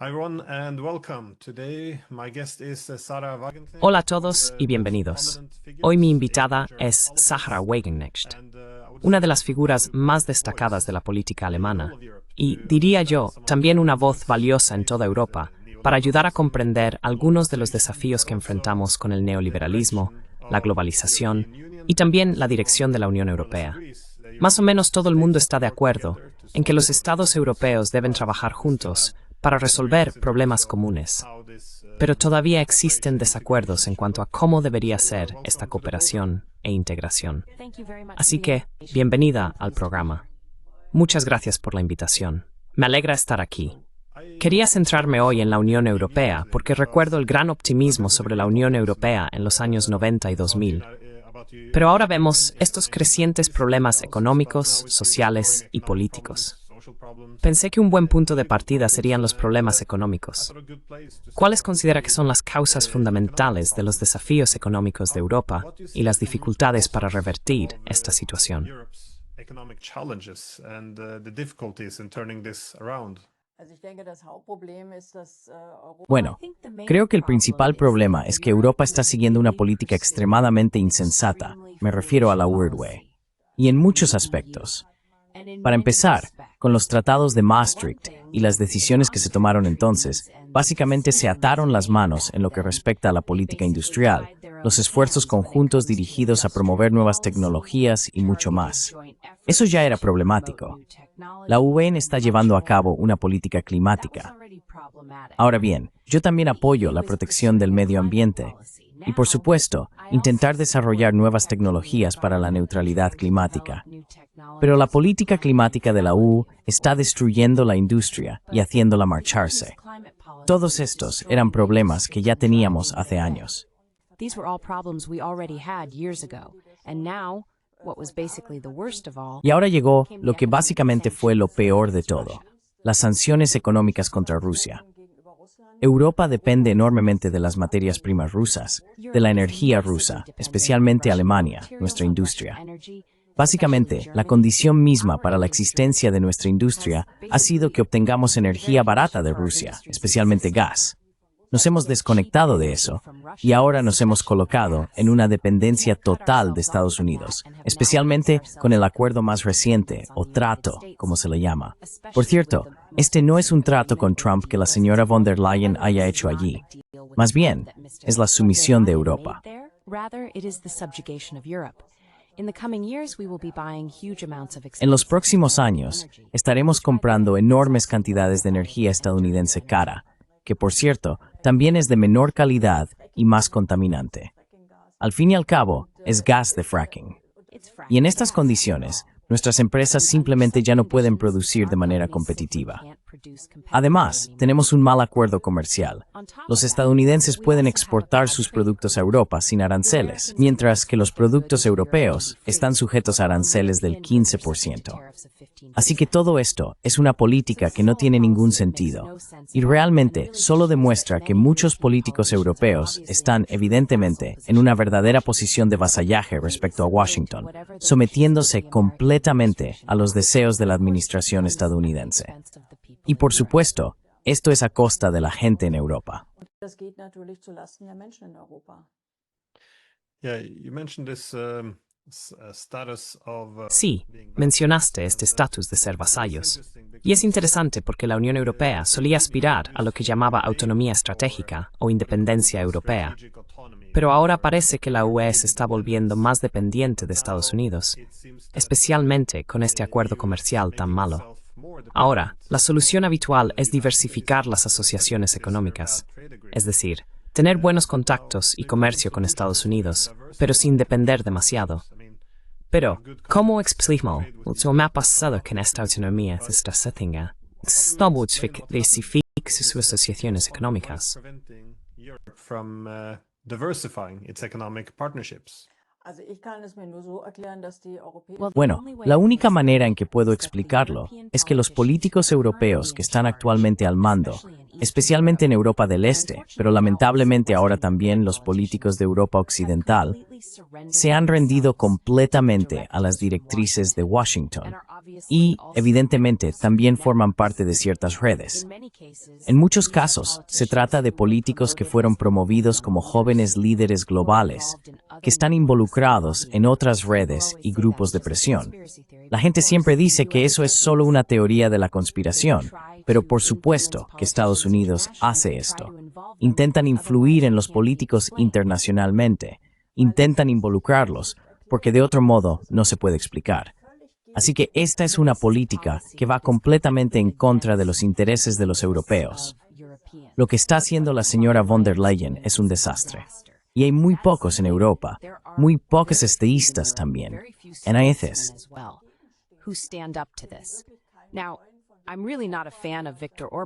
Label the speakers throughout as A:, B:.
A: Hi everyone and welcome. Today my guest is Sarah Wagenknecht.
B: Hola a todos y bienvenidos. Hoy mi invitada es Sarah Wagenknecht, una de las figuras más destacadas de la política alemana y, diría yo, también una voz valiosa en toda Europa para ayudar a comprender algunos de los desafíos que enfrentamos con el neoliberalismo, la globalización y también la dirección de la Unión Europea. Más o menos todo el mundo está de acuerdo en que los Estados europeos deben trabajar juntos para resolver problemas comunes. Pero todavía existen desacuerdos en cuanto a cómo debería ser esta cooperación e integración. Así que, bienvenida al programa. Muchas gracias por la invitación. Me alegra estar aquí. Quería centrarme hoy en la Unión Europea porque recuerdo el gran optimismo sobre la Unión Europea en los años 90 y 2000. Pero ahora vemos estos crecientes problemas económicos, sociales y políticos. Pensé que un buen punto de partida serían los problemas económicos. ¿Cuáles considera que son las causas fundamentales de los desafíos económicos de Europa y las dificultades para revertir esta situación?
C: Bueno, creo que el principal problema es que Europa está siguiendo una política extremadamente insensata, me refiero a la Urdwe, y en muchos aspectos. Para empezar, con los tratados de Maastricht y las decisiones que se tomaron entonces, básicamente se ataron las manos en lo que respecta a la política industrial, los esfuerzos conjuntos dirigidos a promover nuevas tecnologías y mucho más. Eso ya era problemático. La UN está llevando a cabo una política climática. Ahora bien, yo también apoyo la protección del medio ambiente y, por supuesto, intentar desarrollar nuevas tecnologías para la neutralidad climática. Pero la política climática de la EU está destruyendo la industria y haciéndola marcharse. Todos estos eran problemas que ya teníamos hace años. Y ahora llegó lo que básicamente fue lo peor de todo, las sanciones económicas contra Rusia. Europa depende enormemente de las materias primas rusas, de la energía rusa, especialmente Alemania, nuestra industria. Básicamente, la condición misma para la existencia de nuestra industria ha sido que obtengamos energía barata de Rusia, especialmente gas. Nos hemos desconectado de eso y ahora nos hemos colocado en una dependencia total de Estados Unidos, especialmente con el acuerdo más reciente, o trato, como se le llama. Por cierto, este no es un trato con Trump que la señora von der Leyen haya hecho allí. Más bien, es la sumisión de Europa. En los próximos años, estaremos comprando enormes cantidades de energía estadounidense cara, que por cierto, también es de menor calidad y más contaminante. Al fin y al cabo, es gas de fracking. Y en estas condiciones, nuestras empresas simplemente ya no pueden producir de manera competitiva. Además, tenemos un mal acuerdo comercial. Los estadounidenses pueden exportar sus productos a Europa sin aranceles, mientras que los productos europeos están sujetos a aranceles del 15%. Así que todo esto es una política que no tiene ningún sentido, y realmente solo demuestra que muchos políticos europeos están, evidentemente, en una verdadera posición de vasallaje respecto a Washington, sometiéndose completamente a los deseos de la administración estadounidense. Y por supuesto, esto es a costa de la gente en Europa.
B: Sí, mencionaste este estatus de ser vasallos. Y es interesante porque la Unión Europea solía aspirar a lo que llamaba autonomía estratégica o independencia europea. Pero ahora parece que la UE se está volviendo más dependiente de Estados Unidos, especialmente con este acuerdo comercial tan malo. Ahora, la solución habitual es diversificar las asociaciones económicas, es decir, tener buenos contactos y comercio con Estados Unidos, pero sin depender demasiado. Pero, ¿cómo explico lo que me ha pasado con esta autonomía estratégica? ¿Cómo diversificar sus asociaciones económicas?
C: Bueno, la única manera en que puedo explicarlo es que los políticos europeos que están actualmente al mando, especialmente en Europa del Este, pero lamentablemente ahora también los políticos de Europa Occidental, se han rendido completamente a las directrices de Washington y, evidentemente, también forman parte de ciertas redes. En muchos casos, se trata de políticos que fueron promovidos como jóvenes líderes globales, que están involucrados en otras redes y grupos de presión. La gente siempre dice que eso es solo una teoría de la conspiración, pero por supuesto que Estados Unidos hace esto. Intentan influir en los políticos internacionalmente, intentan involucrarlos, porque de otro modo no se puede explicar. Así que esta es una política que va completamente en contra de los intereses de los europeos. Lo que está haciendo la señora von der Leyen es un desastre. Y hay muy pocos en Europa, muy pocos esteístas también. En AECES.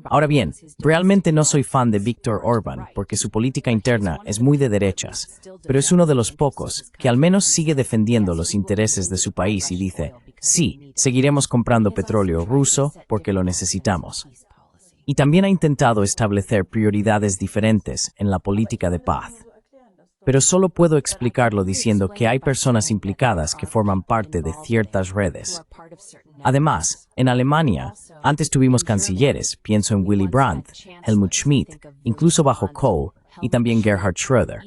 C: Ahora bien, realmente no soy fan de Viktor Orbán porque su política interna es muy de derechas, pero es uno de los pocos que al menos sigue defendiendo los intereses de su país y dice, sí, seguiremos comprando petróleo ruso porque lo necesitamos. Y también ha intentado establecer prioridades diferentes en la política de paz. Pero solo puedo explicarlo diciendo que hay personas implicadas que forman parte de ciertas redes. Además, en Alemania, antes tuvimos cancilleres, pienso en Willy Brandt, Helmut Schmidt, incluso bajo Kohl y también Gerhard Schröder.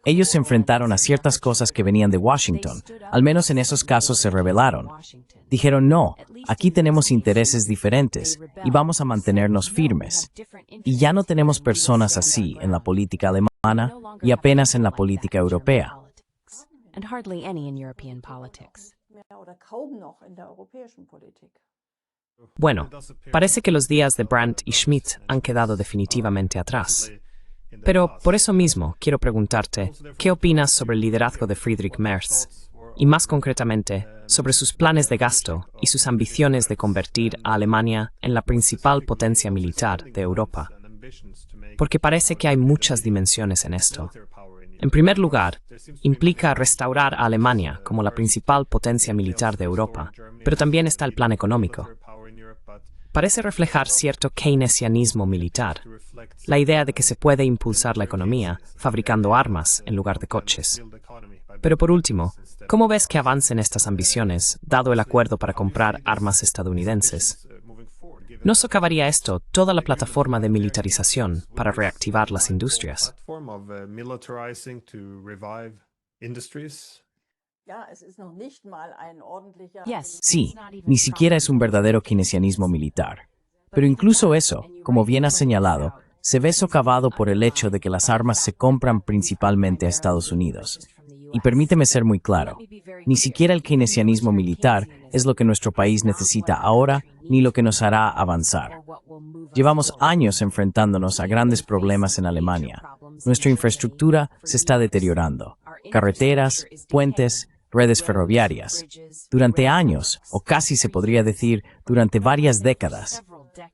C: Ellos se enfrentaron a ciertas cosas que venían de Washington, al menos en esos casos se rebelaron. Dijeron no, aquí tenemos intereses diferentes y vamos a mantenernos firmes. Y ya no tenemos personas así en la política alemana y apenas en la política europea.
B: Bueno, parece que los días de Brandt y Schmidt han quedado definitivamente atrás. Pero por eso mismo quiero preguntarte, ¿qué opinas sobre el liderazgo de Friedrich Merz? Y más concretamente, sobre sus planes de gasto y sus ambiciones de convertir a Alemania en la principal potencia militar de Europa. Porque parece que hay muchas dimensiones en esto. En primer lugar, implica restaurar a Alemania como la principal potencia militar de Europa, pero también está el plan económico. Parece reflejar cierto keynesianismo militar, la idea de que se puede impulsar la economía fabricando armas en lugar de coches. Pero por último, ¿cómo ves que avancen estas ambiciones, dado el acuerdo para comprar armas estadounidenses? ¿No socavaría esto toda la plataforma de militarización para reactivar las industrias?
C: Sí, ni siquiera es un verdadero keynesianismo militar. Pero incluso eso, como bien has señalado, se ve socavado por el hecho de que las armas se compran principalmente a Estados Unidos. Y permíteme ser muy claro, ni siquiera el keynesianismo militar es lo que nuestro país necesita ahora, ni lo que nos hará avanzar. Llevamos años enfrentándonos a grandes problemas en Alemania. Nuestra infraestructura se está deteriorando. Carreteras, puentes, redes ferroviarias. Durante años, o casi se podría decir, durante varias décadas,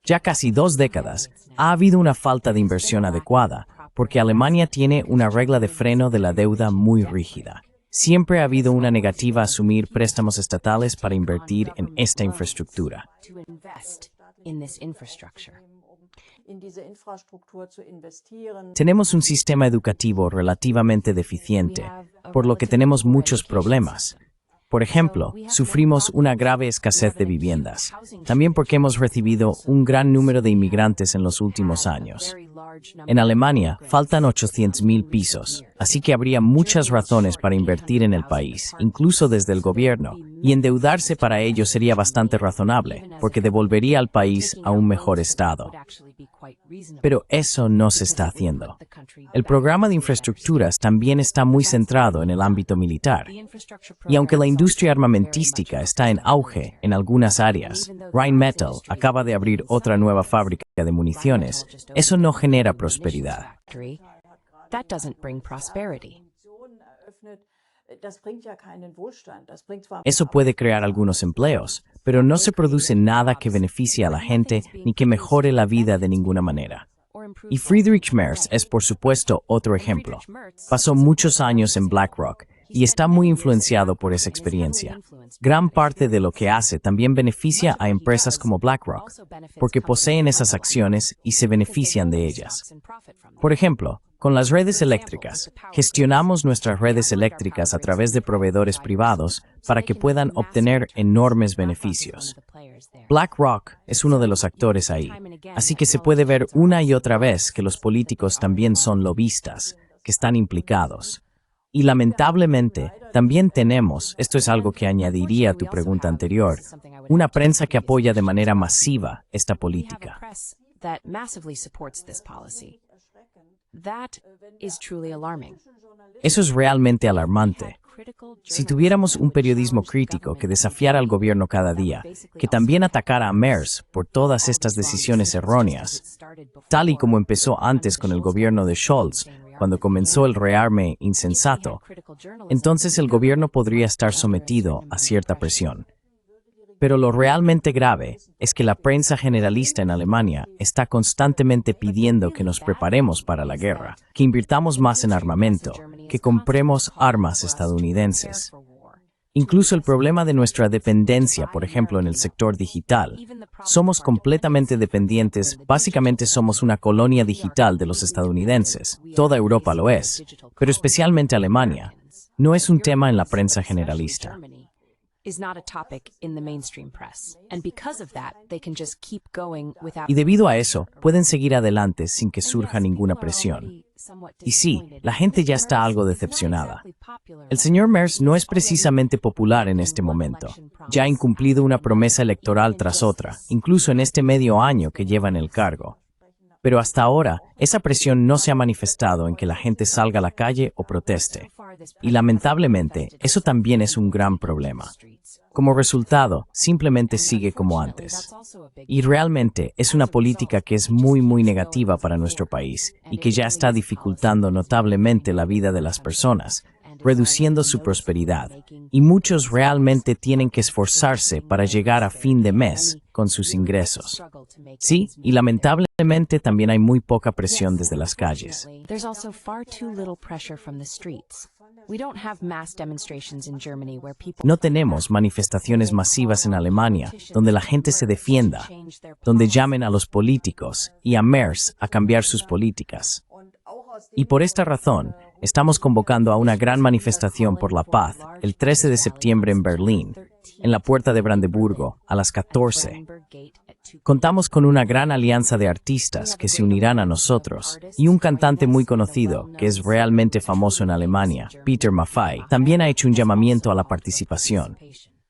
C: ya casi 2 décadas, ha habido una falta de inversión adecuada, porque Alemania tiene una regla de freno de la deuda muy rígida. Siempre ha habido una negativa a asumir préstamos estatales para invertir en esta infraestructura. Tenemos un sistema educativo relativamente deficiente, por lo que tenemos muchos problemas. Por ejemplo, sufrimos una grave escasez de viviendas, también porque hemos recibido un gran número de inmigrantes en los últimos años. En Alemania faltan 800,000 pisos, así que habría muchas razones para invertir en el país, incluso desde el gobierno, y endeudarse para ello sería bastante razonable, porque devolvería al país a un mejor estado. Pero eso no se está haciendo. El programa de infraestructuras también está muy centrado en el ámbito militar. Y aunque la industria armamentística está en auge en algunas áreas, Rheinmetall acaba de abrir otra nueva fábrica de municiones, eso no genera prosperidad. Eso puede crear algunos empleos, pero no se produce nada que beneficie a la gente ni que mejore la vida de ninguna manera. Y Friedrich Merz es, por supuesto, otro ejemplo. Pasó muchos años en BlackRock y está muy influenciado por esa experiencia. Gran parte de lo que hace también beneficia a empresas como BlackRock, porque poseen esas acciones y se benefician de ellas. Por ejemplo, con las redes eléctricas, gestionamos nuestras redes eléctricas a través de proveedores privados para que puedan obtener enormes beneficios. BlackRock es uno de los actores ahí, así que se puede ver una y otra vez que los políticos también son lobistas, que están implicados. Y lamentablemente, también tenemos, esto es algo que añadiría a tu pregunta anterior, una prensa que apoya de manera masiva esta política. Eso es realmente alarmante. Si tuviéramos un periodismo crítico que desafiara al gobierno cada día, que también atacara a Merz por todas estas decisiones erróneas, tal y como empezó antes con el gobierno de Scholz, cuando comenzó el rearme insensato, entonces el gobierno podría estar sometido a cierta presión. Pero lo realmente grave es que la prensa generalista en Alemania está constantemente pidiendo que nos preparemos para la guerra, que invirtamos más en armamento, que compremos armas estadounidenses. Incluso el problema de nuestra dependencia, por ejemplo, en el sector digital. Somos completamente dependientes, básicamente somos una colonia digital de los estadounidenses. Toda Europa lo es, pero especialmente Alemania. No es un tema en la prensa generalista. Y debido a eso, pueden seguir adelante sin que surja ninguna presión. Y sí, la gente ya está algo decepcionada. El señor Merz no es precisamente popular en este momento. Ya ha incumplido una promesa electoral tras otra, incluso en este medio año que lleva en el cargo. Pero hasta ahora, esa presión no se ha manifestado en que la gente salga a la calle o proteste. Y lamentablemente, eso también es un gran problema. Como resultado, simplemente sigue como antes. Y realmente es una política que es muy negativa para nuestro país y que ya está dificultando notablemente la vida de las personas, reduciendo su prosperidad. Y muchos realmente tienen que esforzarse para llegar a fin de mes con sus ingresos. Sí, y lamentablemente también hay muy poca presión desde las calles. No tenemos manifestaciones masivas en Alemania donde la gente se defienda, donde llamen a los políticos y a Merz a cambiar sus políticas. Y por esta razón, estamos convocando a una gran manifestación por la paz el 13 de septiembre en Berlín, en la Puerta de Brandeburgo, a las 14. Contamos con una gran alianza de artistas que se unirán a nosotros y un cantante muy conocido, que es realmente famoso en Alemania, Peter Maffay, también ha hecho un llamamiento a la participación.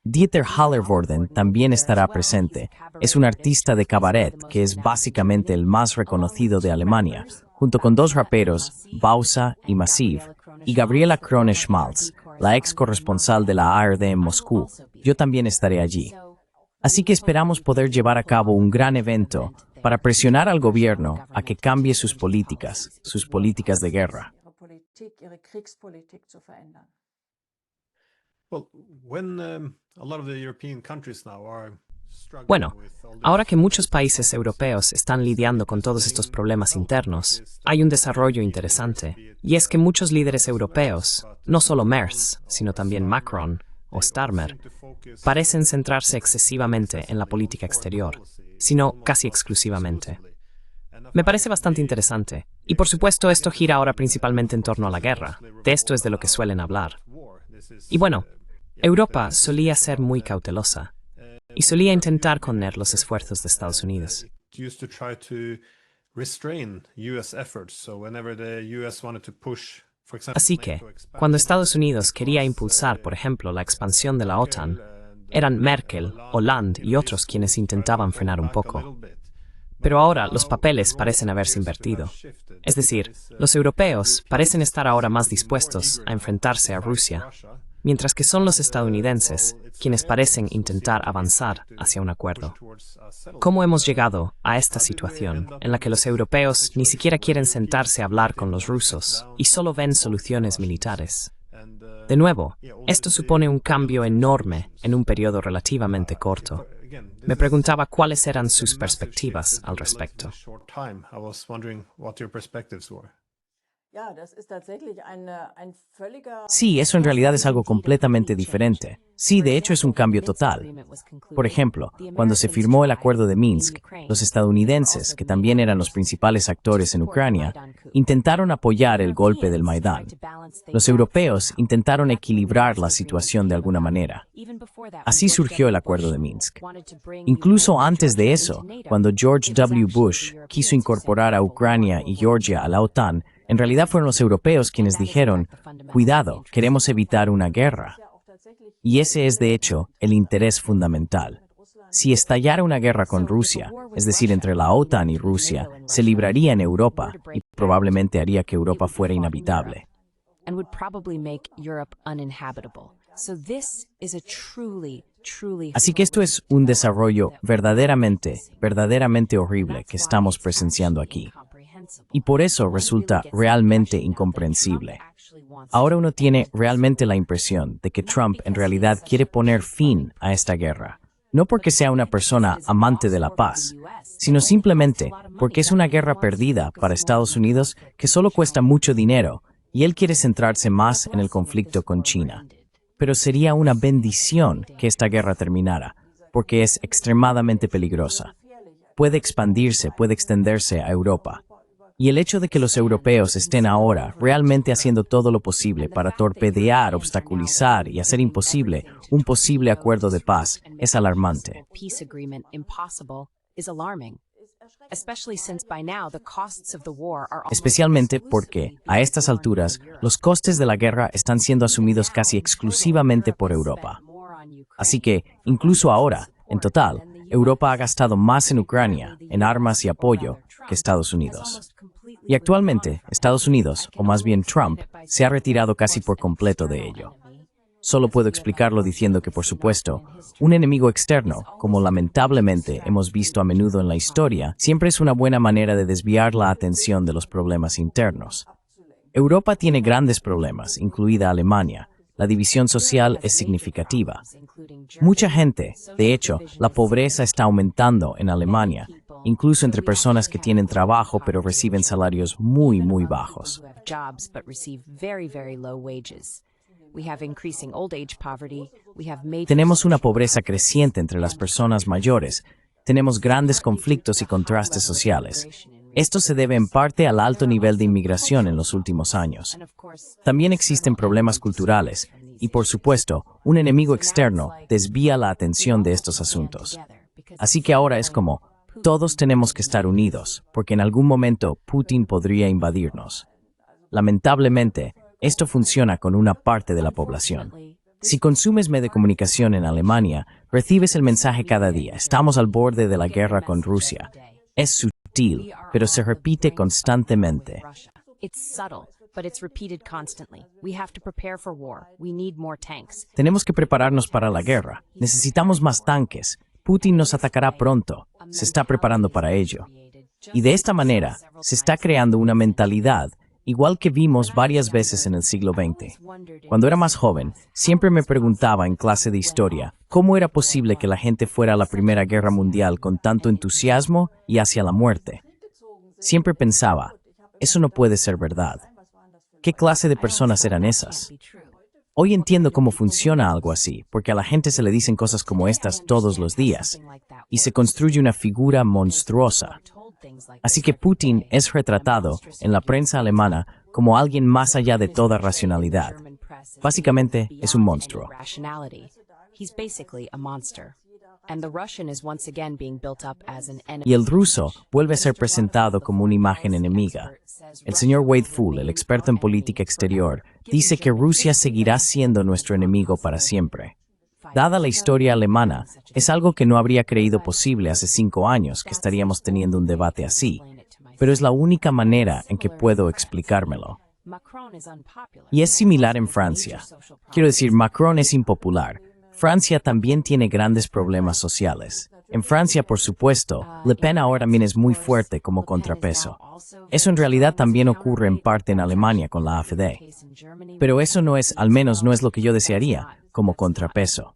C: Dieter Hallervorden también estará presente. Es un artista de cabaret que es básicamente el más reconocido de Alemania, junto con dos raperos, Bausa y Massiv, y Gabriela Krone-Schmalz, la ex corresponsal de la ARD en Moscú. Yo también estaré allí. Así que esperamos poder llevar a cabo un gran evento para presionar al gobierno a que cambie sus políticas de guerra.
B: Bueno, ahora que muchos países europeos están lidiando con todos estos problemas internos, hay un desarrollo interesante, y es que muchos líderes europeos, no solo Merz, sino también Macron o Starmer, parecen centrarse excesivamente en la política exterior, sino casi exclusivamente. Me parece bastante interesante, y por supuesto esto gira ahora principalmente en torno a la guerra. De esto es de lo que suelen hablar. Y bueno, Europa solía ser muy cautelosa, y solía intentar contener los esfuerzos de Estados Unidos. Así que, cuando Estados Unidos quería impulsar, por ejemplo, la expansión de la OTAN, eran Merkel, Hollande y otros quienes intentaban frenar un poco. Pero ahora los papeles parecen haberse invertido. Es decir, los europeos parecen estar ahora más dispuestos a enfrentarse a Rusia, mientras que son los estadounidenses quienes parecen intentar avanzar hacia un acuerdo. ¿Cómo hemos llegado a esta situación en la que los europeos ni siquiera quieren sentarse a hablar con los rusos y solo ven soluciones militares? De nuevo, esto supone un cambio enorme en un periodo relativamente corto. Me preguntaba cuáles eran sus perspectivas al respecto.
C: Sí, eso en realidad es algo completamente diferente. Sí, de hecho es un cambio total. Por ejemplo, cuando se firmó el Acuerdo de Minsk, los estadounidenses, que también eran los principales actores en Ucrania, intentaron apoyar el golpe del Maidán. Los europeos intentaron equilibrar la situación de alguna manera. Así surgió el Acuerdo de Minsk. Incluso antes de eso, cuando George W. Bush quiso incorporar a Ucrania y Georgia a la OTAN, en realidad fueron los europeos quienes dijeron, cuidado, queremos evitar una guerra. Y ese es, de hecho, el interés fundamental. Si estallara una guerra con Rusia, es decir, entre la OTAN y Rusia, se libraría en Europa y probablemente haría que Europa fuera inhabitable. Así que esto es un desarrollo verdaderamente horrible que estamos presenciando aquí. Y por eso resulta realmente incomprensible. Ahora uno tiene realmente la impresión de que Trump en realidad quiere poner fin a esta guerra. No porque sea una persona amante de la paz, sino simplemente porque es una guerra perdida para Estados Unidos que solo cuesta mucho dinero y él quiere centrarse más en el conflicto con China. Pero sería una bendición que esta guerra terminara, porque es extremadamente peligrosa. Puede expandirse, puede extenderse a Europa. Y el hecho de que los europeos estén ahora realmente haciendo todo lo posible para torpedear, obstaculizar y hacer imposible un posible acuerdo de paz es alarmante. Especialmente porque, a estas alturas, los costes de la guerra están siendo asumidos casi exclusivamente por Europa. Así que, incluso ahora, en total, Europa ha gastado más en Ucrania, en armas y apoyo, que Estados Unidos. Y actualmente, Estados Unidos, o más bien Trump, se ha retirado casi por completo de ello. Solo puedo explicarlo diciendo que, por supuesto, un enemigo externo, como lamentablemente hemos visto a menudo en la historia, siempre es una buena manera de desviar la atención de los problemas internos. Europa tiene grandes problemas, incluida Alemania. La división social es significativa. Mucha gente, de hecho, la pobreza está aumentando en Alemania, incluso entre personas que tienen trabajo pero reciben salarios muy bajos. Tenemos una pobreza creciente entre las personas mayores. Tenemos grandes conflictos y contrastes sociales. Esto se debe en parte al alto nivel de inmigración en los últimos años. También existen problemas culturales y, por supuesto, un enemigo externo desvía la atención de estos asuntos. Así que ahora es como, todos tenemos que estar unidos, porque en algún momento Putin podría invadirnos. Lamentablemente, esto funciona con una parte de la población. Si consumes medios de comunicación en Alemania, recibes el mensaje cada día, estamos al borde de la guerra con Rusia. Es sutil, pero se repite constantemente. Tenemos que prepararnos para la guerra. Necesitamos más tanques. Putin nos atacará pronto. Se está preparando para ello. Y de esta manera, se está creando una mentalidad, igual que vimos varias veces en el siglo XX. Cuando era más joven, siempre me preguntaba en clase de historia cómo era posible que la gente fuera a la Primera Guerra Mundial con tanto entusiasmo y hacia la muerte. Siempre pensaba, eso no puede ser verdad. ¿Qué clase de personas eran esas? Hoy entiendo cómo funciona algo así, porque a la gente se le dicen cosas como estas todos los días, y se construye una figura monstruosa. Así que Putin es retratado en la prensa alemana como alguien más allá de toda racionalidad. Básicamente, es un monstruo. Y el ruso vuelve a ser presentado como una imagen enemiga. El señor Wade Full, el experto en política exterior, dice que Rusia seguirá siendo nuestro enemigo para siempre. Dada la historia alemana, es algo que no habría creído posible hace 5 años que estaríamos teniendo un debate así, pero es la única manera en que puedo explicármelo. Y es similar en Francia. Quiero decir, Macron es impopular. Francia también tiene grandes problemas sociales. En Francia, por supuesto, Le Pen ahora también es muy fuerte como contrapeso. Eso en realidad también ocurre en parte en Alemania con la AfD. Pero eso no es, al menos no es lo que yo desearía, como contrapeso.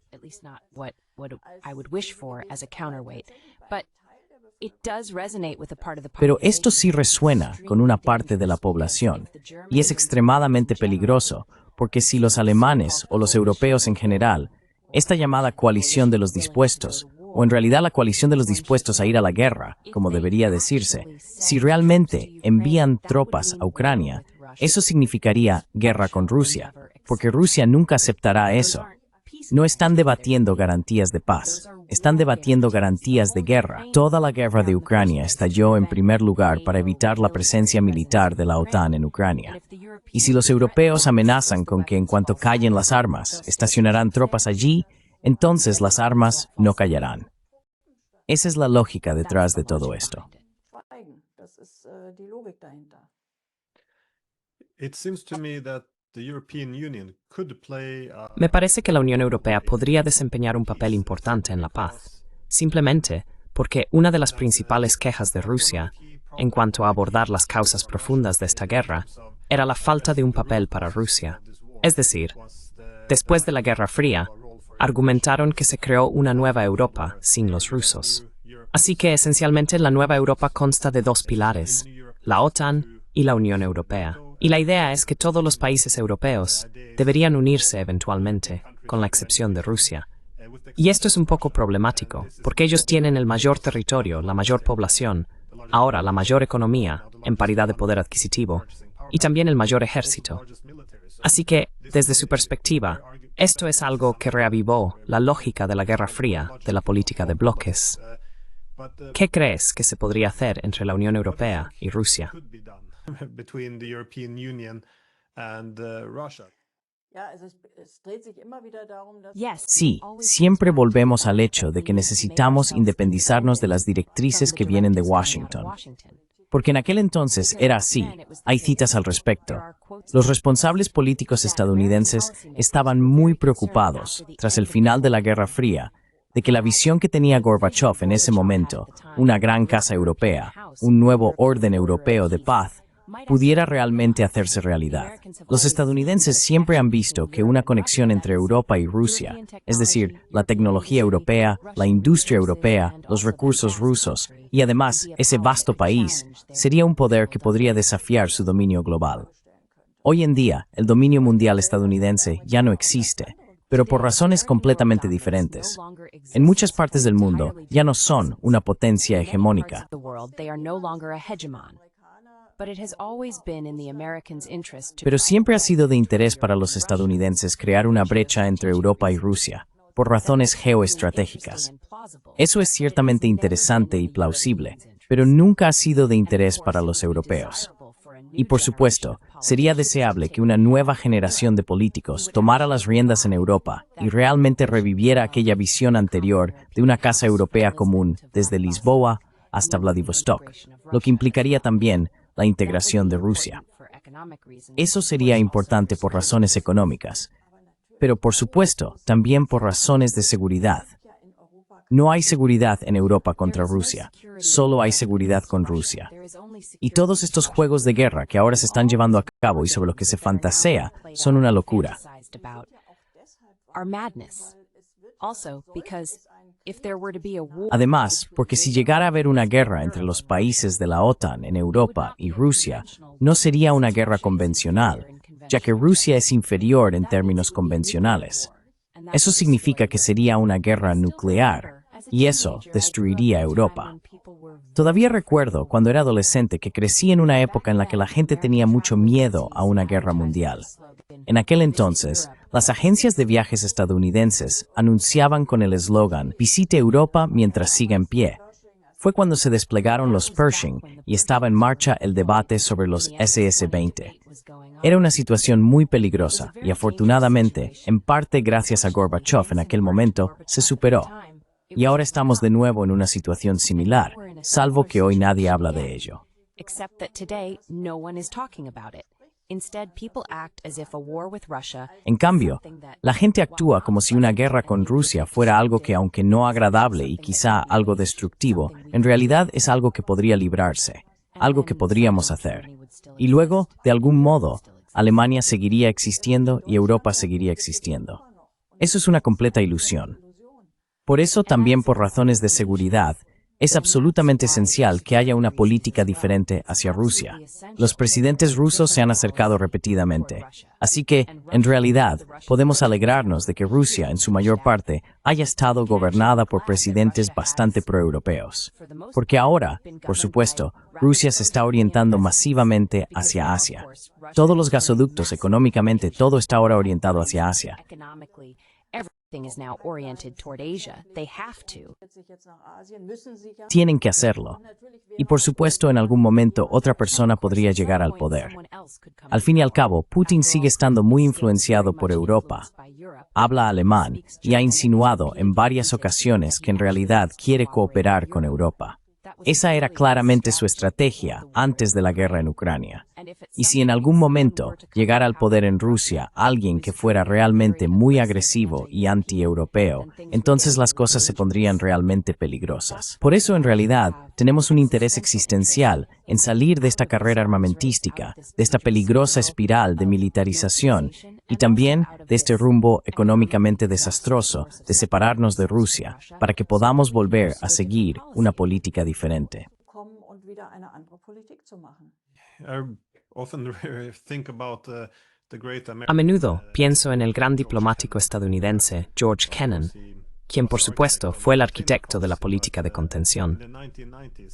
C: Pero esto sí resuena con una parte de la población y es extremadamente peligroso porque si los alemanes o los europeos en general, esta llamada coalición de los dispuestos, o en realidad la coalición de los dispuestos a ir a la guerra, como debería decirse, si realmente envían tropas a Ucrania, eso significaría guerra con Rusia, porque Rusia nunca aceptará eso. No están debatiendo garantías de paz, están debatiendo garantías de guerra. Toda la guerra de Ucrania estalló en primer lugar para evitar la presencia militar de la OTAN en Ucrania. Y si los europeos amenazan con que en cuanto callen las armas, estacionarán tropas allí, entonces las armas no callarán. Esa es la lógica detrás de todo esto.
A: It seems to me that the European Union could play
B: Me parece que la Unión Europea podría desempeñar un papel importante en la paz, simplemente porque una de las principales quejas de Rusia, en cuanto a abordar las causas profundas de esta guerra, era la falta de un papel para Rusia. Es decir, después de la Guerra Fría, argumentaron que se creó una nueva Europa sin los rusos. Así que esencialmente la nueva Europa consta de dos pilares, la OTAN y la Unión Europea. Y la idea es que todos los países europeos deberían unirse eventualmente, con la excepción de Rusia. Y esto es un poco problemático, porque ellos tienen el mayor territorio, la mayor población, ahora la mayor economía, en paridad de poder adquisitivo, y también el mayor ejército. Así que, desde su perspectiva, esto es algo que reavivó la lógica de la Guerra Fría, de la política de bloques. ¿Qué crees que se podría hacer entre la Unión Europea y Rusia?
A: between the European Union and Russia.
C: Sí, siempre volvemos al hecho de que necesitamos independizarnos de las directrices que vienen de Washington. Porque en aquel entonces era así, hay citas al respecto. Los responsables políticos estadounidenses estaban muy preocupados, tras el final de la Guerra Fría, de que la visión que tenía Gorbachev en ese momento, una gran casa europea, un nuevo orden europeo de paz, pudiera realmente hacerse realidad. Los estadounidenses siempre han visto que una conexión entre Europa y Rusia, es decir, la tecnología europea, la industria europea, los recursos rusos y además ese vasto país, sería un poder que podría desafiar su dominio global. Hoy en día, el dominio mundial estadounidense ya no existe, pero por razones completamente diferentes. En muchas partes del mundo ya no son una potencia hegemónica. Pero siempre ha sido de interés para los estadounidenses crear una brecha entre Europa y Rusia, por razones geoestratégicas. Eso es ciertamente interesante y plausible, pero nunca ha sido de interés para los europeos. Y por supuesto, sería deseable que una nueva generación de políticos tomara las riendas en Europa y realmente reviviera aquella visión anterior de una casa europea común desde Lisboa hasta Vladivostok, lo que implicaría también la integración de Rusia. Eso sería importante por razones económicas, pero por supuesto también por razones de seguridad. No hay seguridad en Europa contra Rusia, solo hay seguridad con Rusia. Y todos estos juegos de guerra que ahora se están llevando a cabo y sobre los que se fantasea son una locura. Además, porque si llegara a haber una guerra entre los países de la OTAN en Europa y Rusia, no sería una guerra convencional, ya que Rusia es inferior en términos convencionales. Eso significa que sería una guerra nuclear, y eso destruiría Europa. Todavía recuerdo cuando era adolescente que crecí en una época en la que la gente tenía mucho miedo a una guerra mundial. En aquel entonces, las agencias de viajes estadounidenses anunciaban con el eslogan «Visite Europa mientras siga en pie». Fue cuando se desplegaron los Pershing y estaba en marcha el debate sobre los SS-20. Era una situación muy peligrosa y afortunadamente, en parte gracias a Gorbachev en aquel momento, se superó. Y ahora estamos de nuevo en una situación similar, salvo que hoy nadie habla de ello. En cambio, la gente actúa como si una guerra con Rusia fuera algo que, aunque no agradable y quizá algo destructivo, en realidad es algo que podría librarse, algo que podríamos hacer. Y luego, de algún modo, Alemania seguiría existiendo y Europa seguiría existiendo. Eso es una completa ilusión. Por eso, también por razones de seguridad, Es absolutamente esencial que haya una política diferente hacia Rusia. Los presidentes rusos se han acercado repetidamente. Así que, en realidad, podemos alegrarnos de que Rusia, en su mayor parte, haya estado gobernada por presidentes bastante proeuropeos. Porque ahora, por supuesto, Rusia se está orientando masivamente hacia Asia. Todos los gasoductos, económicamente, todo está ahora orientado hacia Asia. Tienen que hacerlo. Y por supuesto, en algún momento otra persona podría llegar al poder. Al fin y al cabo, Putin sigue estando muy influenciado por Europa. Habla alemán y ha insinuado en varias ocasiones que en realidad quiere cooperar con Europa. Esa era claramente su estrategia antes de la guerra en Ucrania. Y si en algún momento llegara al poder en Rusia alguien que fuera realmente muy agresivo y anti-europeo, entonces las cosas se pondrían realmente peligrosas. Por eso, en realidad, tenemos un interés existencial en salir de esta carrera armamentística, de esta peligrosa espiral de militarización y también de este rumbo económicamente desastroso de separarnos de Rusia, para que podamos volver a seguir una política diferente.
B: A menudo pienso en el gran diplomático estadounidense George Kennan, quien por supuesto fue el arquitecto de la política de contención.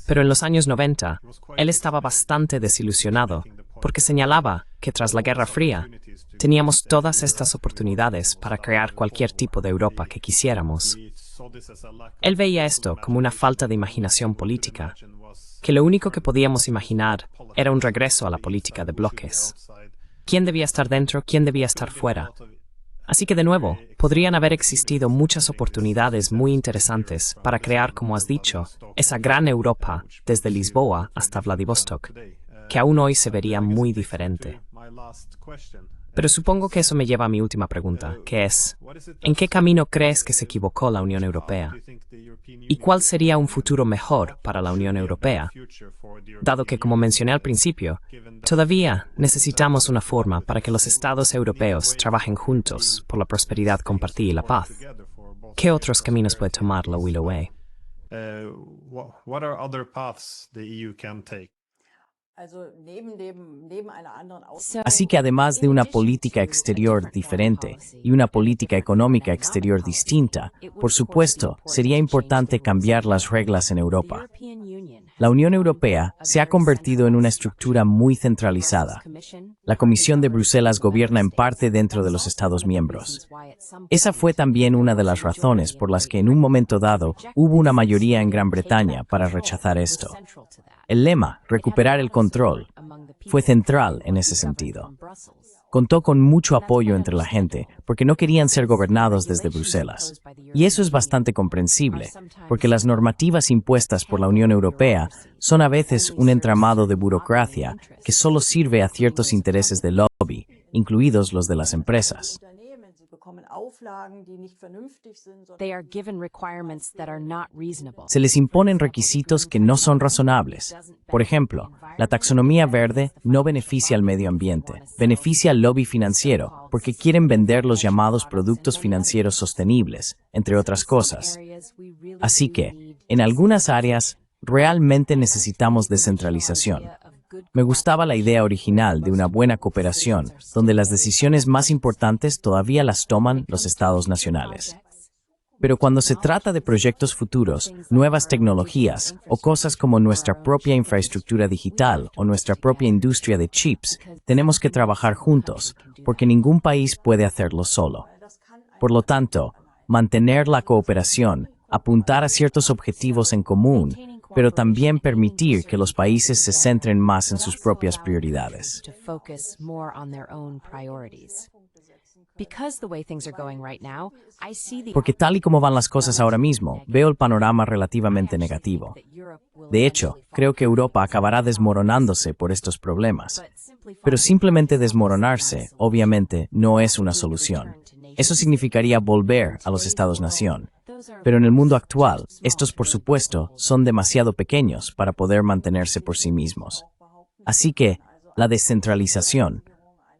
B: Pero en los años 90, él estaba bastante desilusionado porque señalaba que tras la Guerra Fría teníamos todas estas oportunidades para crear cualquier tipo de Europa que quisiéramos. Él veía esto como una falta de imaginación política, que lo único que podíamos imaginar era un regreso a la política de bloques. ¿Quién debía estar dentro? ¿Quién debía estar fuera? Así que, de nuevo, podrían haber existido muchas oportunidades muy interesantes para crear, como has dicho, esa gran Europa desde Lisboa hasta Vladivostok, que aún hoy se vería muy diferente. Pero supongo que eso me lleva a mi última pregunta, que es, ¿en qué camino crees que se equivocó la Unión Europea? ¿Y cuál sería un futuro mejor para la Unión Europea? Dado que, como mencioné al principio, todavía necesitamos una forma para que los Estados europeos trabajen juntos por la prosperidad compartida y la paz. ¿Qué otros caminos puede tomar la WILOE?
A: What are other paths the EU can take?
C: Así que además de una política exterior diferente y una política económica exterior distinta, por supuesto, sería importante cambiar las reglas en Europa. La Unión Europea se ha convertido en una estructura muy centralizada. La Comisión de Bruselas gobierna en parte dentro de los Estados miembros. Esa fue también una de las razones por las que en un momento dado hubo una mayoría en Gran Bretaña para rechazar esto. El lema, recuperar el control, fue central en ese sentido. Contó con mucho apoyo entre la gente porque no querían ser gobernados desde Bruselas. Y eso es bastante comprensible, porque las normativas impuestas por la Unión Europea son a veces un entramado de burocracia que solo sirve a ciertos intereses de lobby, incluidos los de las empresas. Se les imponen requisitos que no son razonables. Por ejemplo, la taxonomía verde no beneficia al medio ambiente, beneficia al lobby financiero porque quieren vender los llamados productos financieros sostenibles, entre otras cosas. Así que, en algunas áreas, realmente necesitamos descentralización. Me gustaba la idea original de una buena cooperación, donde las decisiones más importantes todavía las toman los estados nacionales. Pero cuando se trata de proyectos futuros, nuevas tecnologías o cosas como nuestra propia infraestructura digital o nuestra propia industria de chips, tenemos que trabajar juntos, porque ningún país puede hacerlo solo. Por lo tanto, mantener la cooperación, apuntar a ciertos objetivos en común, pero también permitir que los países se centren más en sus propias prioridades. Porque tal y como van las cosas ahora mismo, veo el panorama relativamente negativo. De hecho, creo que Europa acabará desmoronándose por estos problemas. Pero simplemente desmoronarse, obviamente, no es una solución. Eso significaría volver a los Estados-nación. Pero en el mundo actual, estos por supuesto son demasiado pequeños para poder mantenerse por sí mismos. Así que, la descentralización,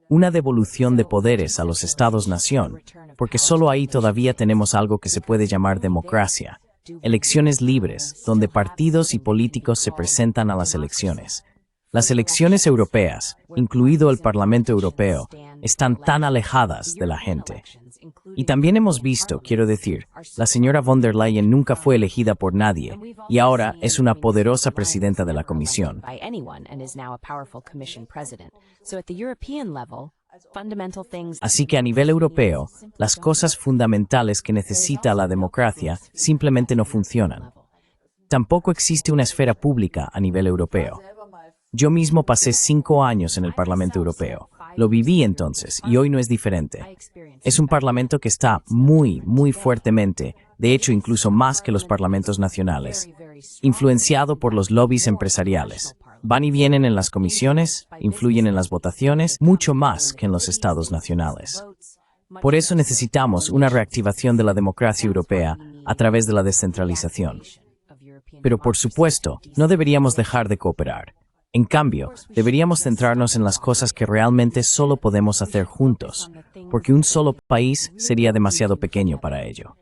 C: una devolución de poderes a los Estados-nación, porque solo ahí todavía tenemos algo que se puede llamar democracia, elecciones libres, donde partidos y políticos se presentan a las elecciones. Las elecciones europeas, incluido el Parlamento Europeo, están tan alejadas de la gente. Y también hemos visto, quiero decir, la señora von der Leyen nunca fue elegida por nadie y ahora es una poderosa presidenta de la Comisión. Así que a nivel europeo, las cosas fundamentales que necesita la democracia simplemente no funcionan. Tampoco existe una esfera pública a nivel europeo. Yo mismo pasé 5 años en el Parlamento Europeo. Lo viví entonces y hoy no es diferente. Es un parlamento que está muy fuertemente, de hecho incluso más que los parlamentos nacionales, influenciado por los lobbies empresariales. Van y vienen en las comisiones, influyen en las votaciones, mucho más que en los estados nacionales. Por eso necesitamos una reactivación de la democracia europea a través de la descentralización. Pero por supuesto, no deberíamos dejar de cooperar. En cambio, deberíamos centrarnos en las cosas que realmente solo podemos hacer juntos, porque un solo país sería demasiado pequeño para ello.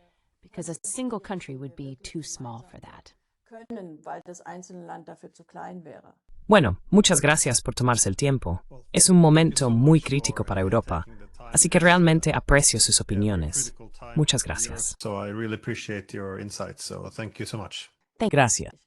B: Bueno, muchas gracias por tomarse el tiempo. Es un momento muy crítico para Europa, así que realmente aprecio sus opiniones. Muchas gracias.
A: So I really appreciate your insights. So thank you so much.
C: Gracias.